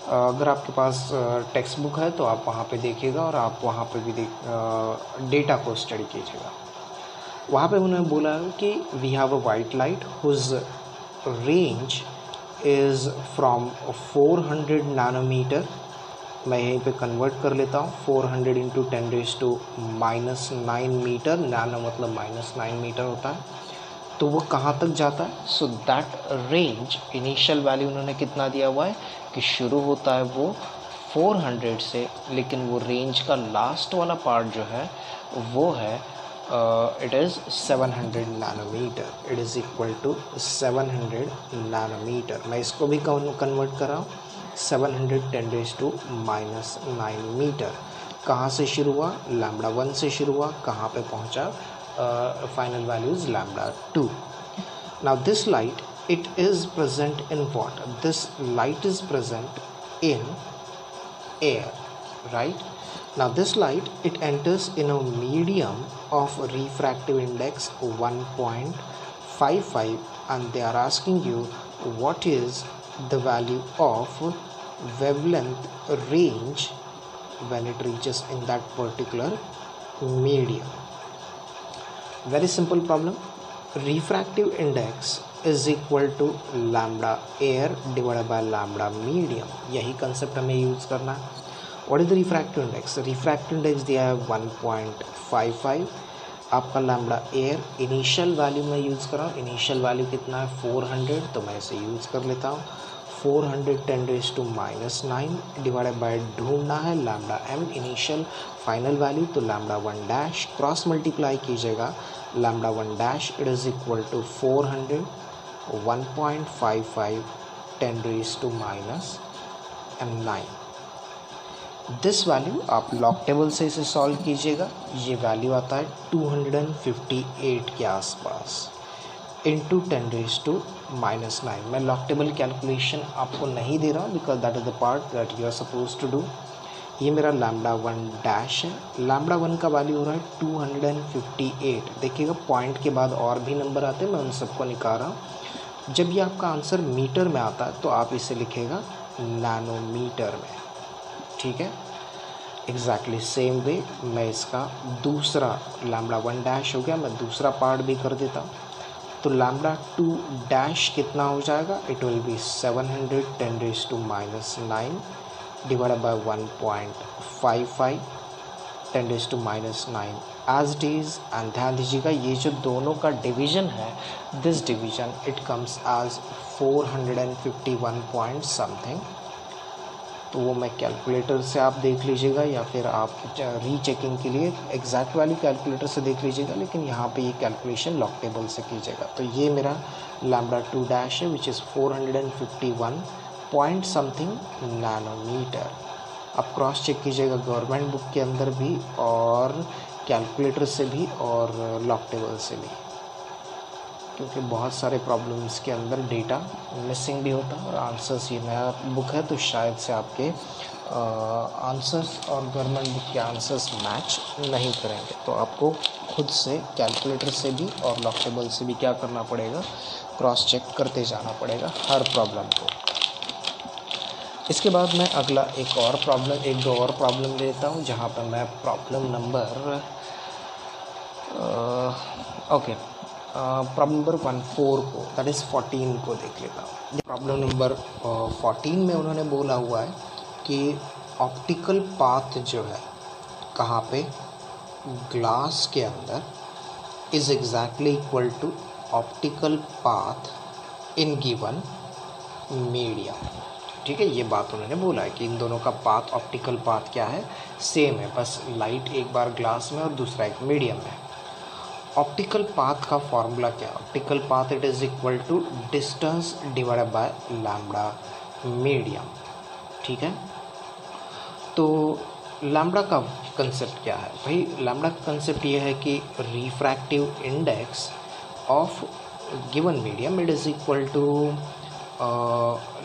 अगर आपके पास टेक्स्ट बुक है तो आप वहाँ पे देखिएगा और आप वहाँ पे भी डेटा को स्टडी कीजिएगा। वहाँ पे उन्होंने बोला कि we have a white light whose range is from 400 nanometre. मैं यहीं पे कन्वर्ट कर लेता हूँ, 400 इंटू 10⁻⁹ मीटर। नैनो मतलब -9 मीटर होता है। तो वो कहाँ तक जाता है, so that range, initial value उन्होंने कितना दिया हुआ है कि शुरू होता है वो 400 से, लेकिन वो रेंज का लास्ट वाला पार्ट जो है वो है it is 700 nanometre. It is equal to 700 nanometre. मैं इसको भी कन्वर्ट कर रहा हूँ, 700 10⁻⁹ मीटर। कहाँ से शुरू हुआ, λ1 से शुरू हुआ, कहाँ पे पहुँचा, final value is λ2. Now this light, it is present in what? This light is present in air, right? Now this light, it enters in a medium of refractive index 1.55, and they are asking you what is the value of wavelength range when it reaches in that particular medium. Very simple problem. Refractive index is equal to lambda air divided by lambda medium. यही concept हमें use करना है। What is the refractive index? Refractive index दिया है 1.55। आपका lambda air initial value में use कर रहा हूँ। इनिशियल वैल्यू कितना है, 400, तो मैं इसे यूज़ कर लेता हूँ। 400 10⁻⁹ डिवाइडेड बाय ढूंढना है lambda m, initial final value, तो λ1 डैश क्रॉस मल्टीप्लाई कीजिएगा, λ1 dash it is equal to 400 1.55 10⁻⁹ this value आप लॉग टेबल से इसे सॉल्व कीजिएगा। ये वैल्यू आता है 258 के आसपास इंटू 10⁻⁹। मैं लॉग टेबल कैलकुलेशन आपको नहीं दे रहा because that is the part that you are suppose to do. ये मेरा λ1 डैश है, λ1 का वैल्यू हो रहा है 258। देखिएगा पॉइंट के बाद और भी नंबर आते हैं, मैं उन सबको निकाल रहा हूँ। जब ये आपका आंसर मीटर में आता है तो आप इसे लिखेगा नैनोमीटर में, ठीक है। एग्जैक्टली सेम वे मैं इसका दूसरा λ1 डैश हो गया, मैं दूसरा पार्ट भी कर देता हूँ। तो λ2 डैश कितना हो जाएगा, it will be 700 10⁻⁹ divided by 1.55 10⁻⁹ as it is. And ध्यान दीजिएगा ये जो दोनों का डिवीजन है, this division it comes as 451 point something. तो वो मैं कैलकुलेटर से आप देख लीजिएगा या फिर आप रीचेकिंग के लिए एग्जैक्ट वैल्यू कैलकुलेटर से देख लीजिएगा, लेकिन यहाँ पे ये कैलकुलेशन लॉग टेबल से कीजिएगा। तो ये मेरा λ2 डैश है which is 451 point something nanometre. आप क्रॉस चेक कीजिएगा गवर्नमेंट बुक के अंदर भी और कैलकुलेटर से भी और लॉग टेबल से भी, क्योंकि बहुत सारे प्रॉब्लम्स के अंदर डेटा मिसिंग भी होता है और आंसर्स, ये नया बुक है तो शायद से आपके आंसर्स और गवर्नमेंट बुक के आंसर्स मैच नहीं करेंगे। तो आपको खुद से कैलकुलेटर से भी और लॉग टेबल से भी क्या करना पड़ेगा, क्रॉस चेक करते जाना पड़ेगा हर प्रॉब्लम को। इसके बाद मैं अगला एक दो और प्रॉब्लम लेता हूँ, जहाँ पर मैं प्रॉब्लम नंबर प्रॉब्लम नंबर 14 को, दैट इज़ 14 को देख लेता हूँ। प्रॉब्लम नंबर 14 में उन्होंने बोला हुआ है कि ऑप्टिकल पाथ जो है कहाँ पे, ग्लास के अंदर, is exactly equal to optical path in given medium. ठीक है, ये बात उन्होंने बोला है कि इन दोनों का पाथ, ऑप्टिकल पाथ क्या है, सेम है, बस लाइट एक बार ग्लास में और दूसरा एक मीडियम में। ऑप्टिकल पाथ का फॉर्मूला क्या है? Optical path it is equal to distance divided by lambda medium. ठीक है, तो लैम्बडा का कंसेप्ट क्या है भाई? लैम्बडा का कंसेप्ट ये है कि refractive index of given medium it is equal to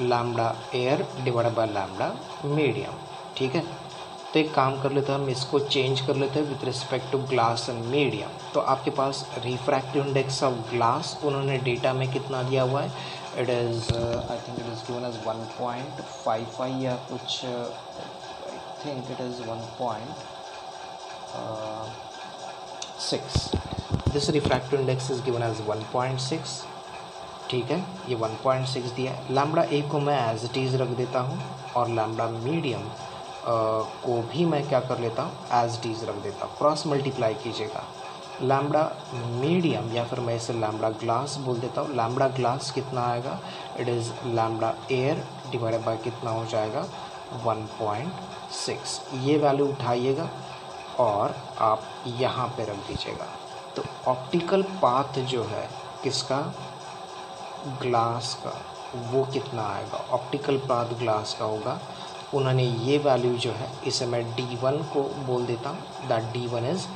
lambda air divided by lambda medium. ठीक है, तो एक काम कर लेते हैं, हम इसको चेंज कर लेते हैं with respect to glass and medium. तो आपके पास रिफ्रैक्टिव इंडेक्स ऑफ ग्लास उन्होंने डेटा में कितना दिया हुआ है? It is I think it is given as 1.55 या कुछ, I think it is 1.6। This refractive index is given as 1.6। ठीक है, ये 1.6 दिया है। लैम्बडा ए को मैं एज इट इज़ रख देता हूँ और लैम्बडा मीडियम को भी मैं क्या कर लेता हूँ, एज इट इज़ रख देता हूँ। क्रॉस मल्टीप्लाई कीजिएगा, लैम्बडा मीडियम या फिर मैं इसे लैम्बडा ग्लास बोल देता हूँ। लैम्बडा ग्लास कितना आएगा? It is lambda air divided bye कितना हो जाएगा? 1.6। ये वैल्यू उठाइएगा और आप यहाँ पे रख दीजिएगा। तो ऑप्टिकल पाथ जो है किसका? ग्लास का, वो कितना आएगा? ऑप्टिकल पाथ ग्लास का होगा, उन्होंने ये वैल्यू जो है, इसे मैं D1 को बोल देता हूँ, दैट D1 इज़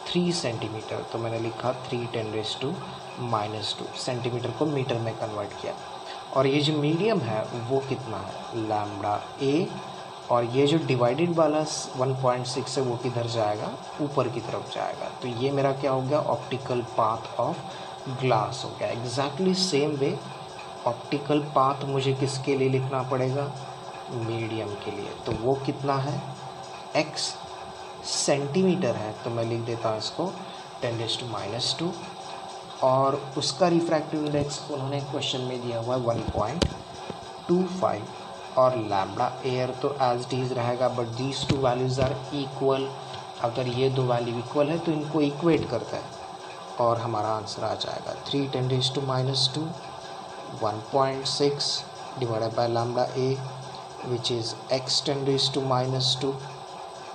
3 सेंटीमीटर। तो मैंने लिखा 3×10⁻², सेंटीमीटर को मीटर में कन्वर्ट किया। और ये जो मीडियम है वो कितना है? लैम्बडा ए। और ये जो डिवाइडेड वाला 1.6 है वो किधर जाएगा? ऊपर की तरफ जाएगा। तो ये मेरा क्या हो गया? ऑप्टिकल पाथ ऑफ ग्लास हो गया। Exactly same way optical path मुझे किसके लिए लिखना पड़ेगा? मीडियम के लिए। तो वो कितना है? x सेंटीमीटर है, तो मैं लिख देता हूँ इसको 10⁻²। और उसका रिफ्रैक्टिव इंडेक्स उन्होंने क्वेश्चन में दिया हुआ है 1.25। और लैम्बडा एयर तो एज इट इज़ रहेगा, but these two values are equal. अगर ये दो वैल्यू इक्वल है तो इनको इक्वेट करता है और हमारा आंसर आ जाएगा 3×10⁻², 1.6 divided by lambda A which is x 10⁻²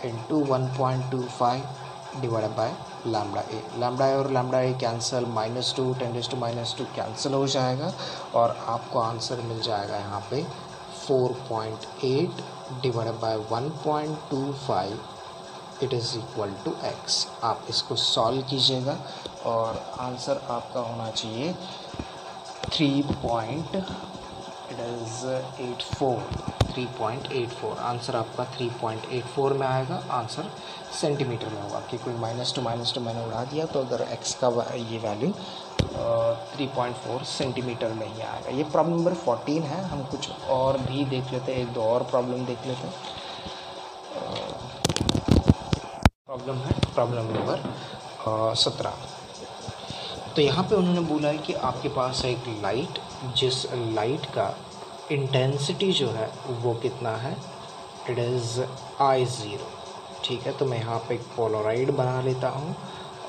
into 1.25 divided by lambda a। lambda a और lambda a कैंसिल, -2 10⁻² कैंसिल हो जाएगा और आपको आंसर मिल जाएगा यहाँ पे 4.8 divided by 1.25 it is equal to x। आप इसको सॉल्व कीजिएगा और आंसर आपका होना चाहिए 3.84। आंसर आपका 3.84 में आएगा। आंसर सेंटीमीटर में होगा, कि कोई -2 मैंने उड़ा दिया, तो अगर x का ये वैल्यू 3.4 सेंटीमीटर में ही आएगा। ये प्रॉब्लम नंबर 14 है। हम कुछ और भी देख लेते हैं, एक दो और प्रॉब्लम देख लेते हैं। प्रॉब्लम है प्रॉब्लम नंबर 17। तो यहाँ पे उन्होंने बोला है कि आपके पास है एक लाइट, जिस लाइट का इंटेंसिटी जो है वो कितना है? It is I0। ठीक है, तो मैं यहाँ पे एक पोलराइड बना लेता हूँ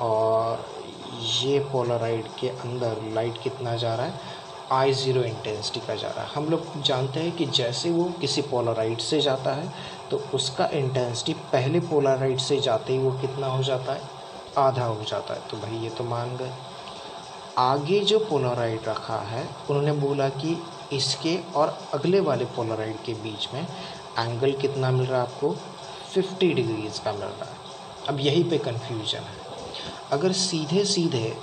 और ये पोलराइड के अंदर लाइट कितना जा रहा है? I0 इंटेंसिटी का जा रहा है। हम लोग जानते हैं कि जैसे वो किसी पोलराइड से जाता है तो उसका इंटेंसिटी पहले पोलराइड से जाते ही वो कितना हो जाता है? आधा हो जाता है। तो भाई ये तो मान गए। आगे जो पोलराइड रखा है उन्होंने बोला कि इसके और अगले वाले पोलराइड के बीच में एंगल कितना मिल रहा है आपको? 50 डिग्रीज़ का मिल रहा है। अब यहीं पे कंफ्यूजन है। अगर सीधे सीधे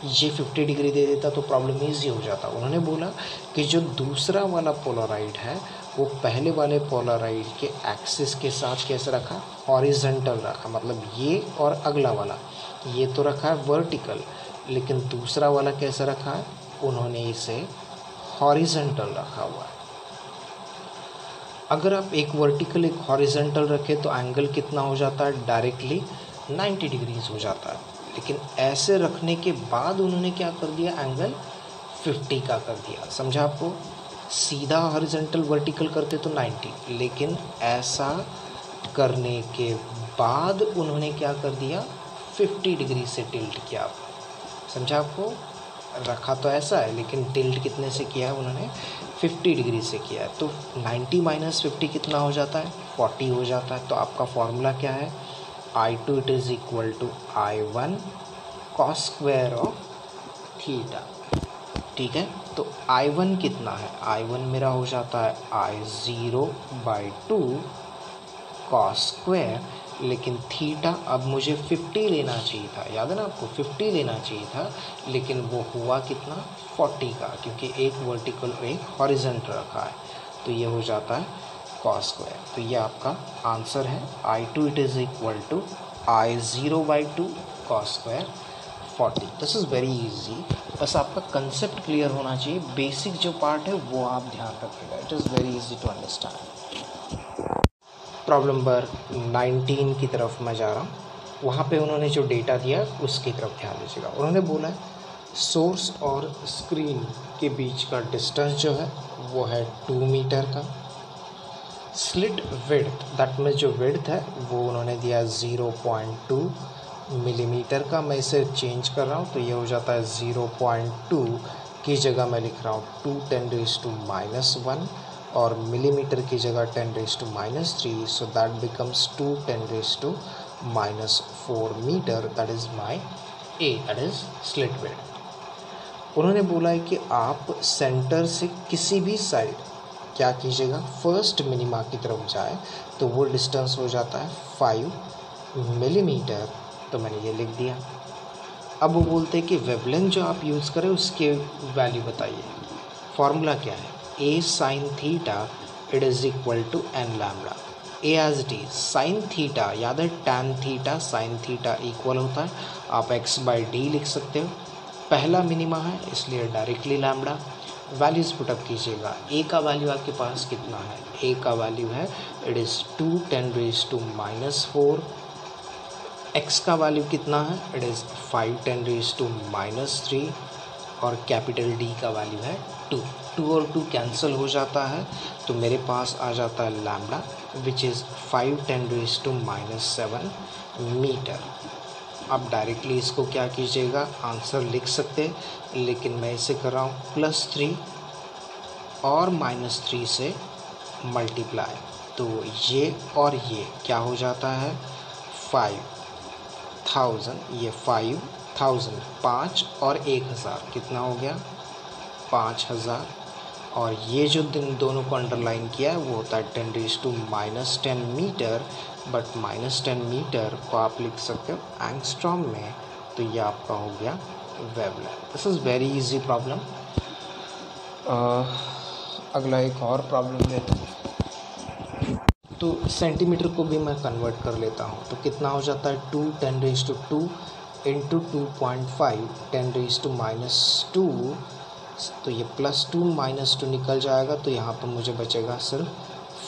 ये 50 डिग्री दे देता तो प्रॉब्लम ईजी हो जाता। उन्होंने बोला कि जो दूसरा वाला पोलराइड है वो पहले वाले पोलराइड के एक्सिस के साथ कैसे रखा? हॉरिजॉन्टल रखा। मतलब ये और अगला वाला ये तो रखा है वर्टिकल, लेकिन दूसरा वाला कैसे रखा है? उन्होंने इसे हॉरिजॉन्टल रखा हुआ है। अगर आप एक वर्टिकल एक हॉरिजॉन्टल रखें तो एंगल कितना हो जाता है? डायरेक्टली 90 डिग्रीज हो जाता है। लेकिन ऐसे रखने के बाद उन्होंने क्या कर दिया? एंगल 50 का कर दिया। समझा आपको? सीधा हॉरिजॉन्टल वर्टिकल करते तो 90, लेकिन ऐसा करने के बाद उन्होंने क्या कर दिया? 50 डिग्री से टिल्ट किया। समझा आपको? रखा तो ऐसा है, लेकिन टिल्ट कितने से किया है उन्होंने, 50 डिग्री से किया है। तो 90 माइनस 50 कितना हो जाता है, 40 हो जाता है। तो आपका फॉर्मूला क्या है, I2 it is equal to I1 cos square of theta. ठीक है, तो I1 कितना है, I1 मेरा हो जाता है I0/2 cos स्क्वायर, लेकिन थीटा अब मुझे 50 लेना चाहिए था, याद है ना आपको, 50 लेना चाहिए था, लेकिन वो हुआ कितना, 40 का, क्योंकि एक वर्टिकल और एक हॉरिजॉन्टल रखा है। तो ये हो जाता है cos स्क्वायर। तो ये आपका आंसर है, I2 it is equal to I0/2 cos square 40। This is very easy. बस आपका कंसेप्ट क्लियर होना चाहिए, बेसिक जो पार्ट है वो आप ध्यान रखिएगा। It is very easy to understand. Problem number 19 की तरफ मैं जा रहा हूँ। वहाँ पे उन्होंने जो डेटा दिया उसकी तरफ ध्यान दीजिएगा। उन्होंने बोला है सोर्स और स्क्रीन के बीच का डिस्टेंस जो है वो है 2 मीटर का। स्लिट विड्थ, दैट मीन्स जो विड्थ है वो उन्होंने दिया 0.2 मिलीमीटर का। मैं इसे चेंज कर रहा हूँ, तो ये हो जाता है 0.2 की जगह मैं लिख रहा हूँ 2 10⁻⁻1 और मिलीमीटर की जगह 10⁻³ so that becomes 2 10⁻⁻4 metre. That is my a, that is slit width. उन्होंने बोला है कि आप सेंटर से किसी भी साइड क्या कीजिएगा, फर्स्ट मिनिमा की तरफ जाए, तो वो डिस्टेंस हो जाता है 5 मिलीमीटर। तो मैंने ये लिख दिया। अब वो बोलते हैं कि वेवलेंथ जो आप यूज़ करें उसके वैल्यू बताइए। फॉर्मूला क्या है, a sine theta it is equal to n lambda. A as it is, sine theta याद है, tan theta sine theta equal होता है, आप x/d लिख सकते हो। पहला मिनिमा है इसलिए डायरेक्टली लैम्बडा। वैल्यूज़ पुटअप कीजिएगा। ए का वैल्यू आपके पास कितना है, ए का वैल्यू है इट इज़ 2 10⁻⁻4। x का वैल्यू कितना है, इट इज़ 5 10⁻⁻3 और कैपिटल D का वैल्यू है 2। 2 और 2 कैंसिल हो जाता है, तो मेरे पास आ जाता है लैम्बडा विच इज़ 5 10⁻⁷ मीटर। आप डायरेक्टली इसको क्या कीजिएगा, आंसर लिख सकते हैं, लेकिन मैं इसे कर रहा हूँ +3 और -3 से मल्टीप्लाई। तो ये और ये क्या हो जाता है, 5000, ये 5000, 5 और 1000 कितना हो गया, 5000। और ये जो दोनों को अंडरलाइन किया है वो होता है 10⁻10 मीटर, बट -10 मीटर को आप लिख सकते हो एंगस्ट्रॉम में। तो ये आपका हो गया wavelength. This is very easy problem. अगला एक और प्रॉब्लम लेते हैं, तो सेंटीमीटर को भी मैं कन्वर्ट कर लेता हूँ। तो कितना हो जाता है, 2 10⁻² इंटू 2.5 10⁻²। तो ये +2 -2 निकल जाएगा, तो यहाँ पर मुझे बचेगा सिर्फ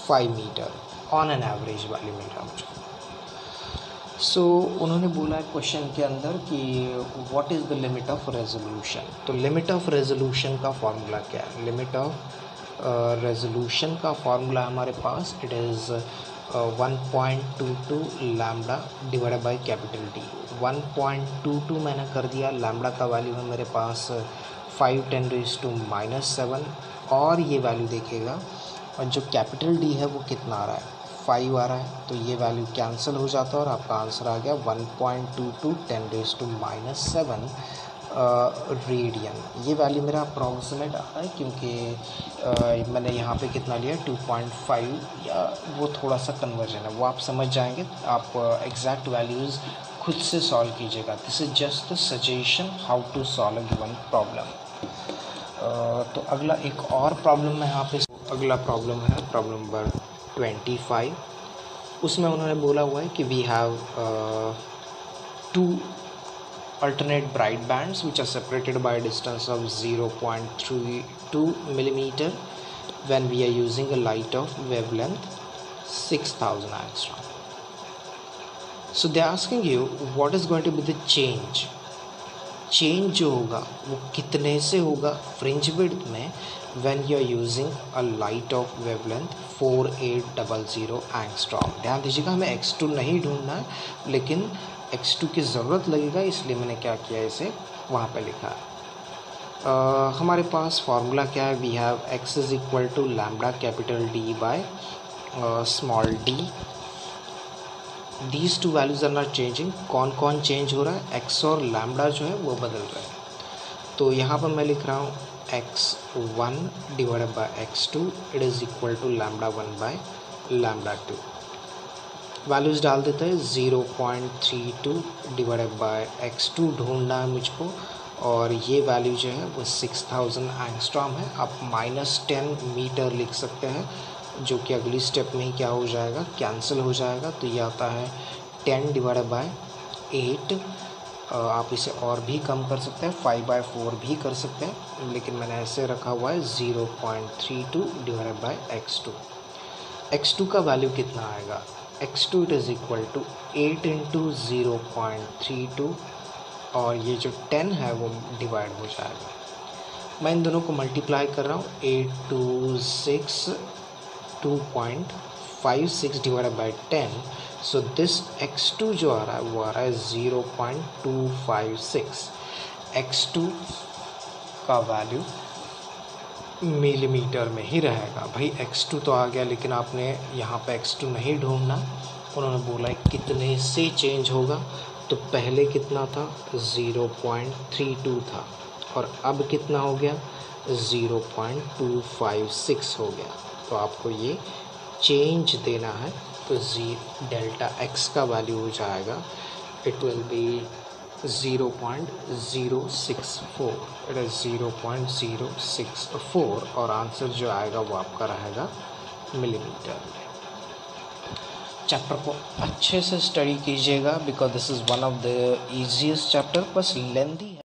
5 metre on an average value मिल रहा मुझे। सो उन्होंने बोला है क्वेश्चन के अंदर कि what is the limit of resolution. तो लिमिट ऑफ रेजोल्यूशन का फॉर्मूला क्या है, लिमिट ऑफ रेजोल्यूशन का फार्मूला हमारे पास it is 1.22 lambda divided by capital D। 1.22 मैंने कर दिया, लैम्बडा का वैल्यू है मेरे पास 5 10⁻⁷ और ये वैल्यू देखिएगा, और जो कैपिटल D है वो कितना आ रहा है, 5 आ रहा है। तो ये वैल्यू कैंसिल हो जाता है और आपका आंसर आ गया 1.22 10⁻⁷ रेडियन। ये वैल्यू मेरा अप्रॉक्सीमेट आ रहा है, क्योंकि मैंने यहाँ पे कितना लिया 2.5, या वो थोड़ा सा कन्वर्जन है, वो आप समझ जाएंगे। आप एग्जैक्ट वैल्यूज़ खुद से सॉल्व कीजिएगा। This is just the suggestion how to solve a given problem. तो अगला एक और प्रॉब्लम है यहाँ पे। अगला प्रॉब्लम है प्रॉब्लम नंबर 25। उसमें उन्होंने बोला हुआ है कि we have 2 alternate bright bands which are separated by a distance of 0.32 millimeter when we are using a light of wavelength 6000 angstrom. So they are asking you what is going to be the change जो होगा वो कितने से होगा fringe width में when you are using a light of wavelength 4800 angstrom। ध्यान दीजिएगा, हमें x2 नहीं ढूंढना है, लेकिन x2 की ज़रूरत लगेगा, इसलिए मैंने क्या किया, इसे वहाँ पे लिखा है। हमारे पास फार्मूला क्या है, we have x is equal to lambda capital D by small d। These two values are not changing. कौन कौन चेंज हो रहा है, x और लैम्बडा जो है वो बदल रहा है। तो यहाँ पर मैं लिख रहा हूँ x1 divided by x2 it is equal to lambda 1 by lambda 2। Values डाल देते हैं, 0.32 डिवाइडेड बाय x2 ढूंढना है मुझको, और ये वैल्यू जो है वो 6000 एंगस्ट्रॉम है। आप -10 मीटर लिख सकते हैं, जो कि अगली स्टेप में ही क्या हो जाएगा, कैंसिल हो जाएगा। तो ये आता है 10 डिवाइडेड बाय 8। आप इसे और भी कम कर सकते हैं, 5/4 भी कर सकते हैं, लेकिन मैंने ऐसे रखा हुआ है 0.32 डिवाइडेड बाय x2। x2 का वैल्यू कितना आएगा, x2 it is equal to 8 into 0.32, और ये जो 10 है वो डिवाइड हो जाएगा। मैं इन दोनों को मल्टीप्लाई कर रहा हूँ, 8 2 6 2.56 divided by 10। So this x2 जो आ रहा है वो आ रहा है 0.256। x2 का वैल्यू मिलीमीटर में ही रहेगा। भाई x2 तो आ गया, लेकिन आपने यहाँ पे x2 नहीं ढूंढना, उन्होंने बोला है कितने से चेंज होगा। तो पहले कितना था, 0.32 था, और अब कितना हो गया, 0.256 हो गया। तो आपको ये चेंज देना है। तो डेल्टा x का वैल्यू हो जाएगा, it will B 0.064, it is 0.064, और आंसर जो आएगा वो आपका रहेगा मिलीमीटर में। चैप्टर को अच्छे से स्टडी कीजिएगा, because this is one of the easiest chapter, बस लेंथी है।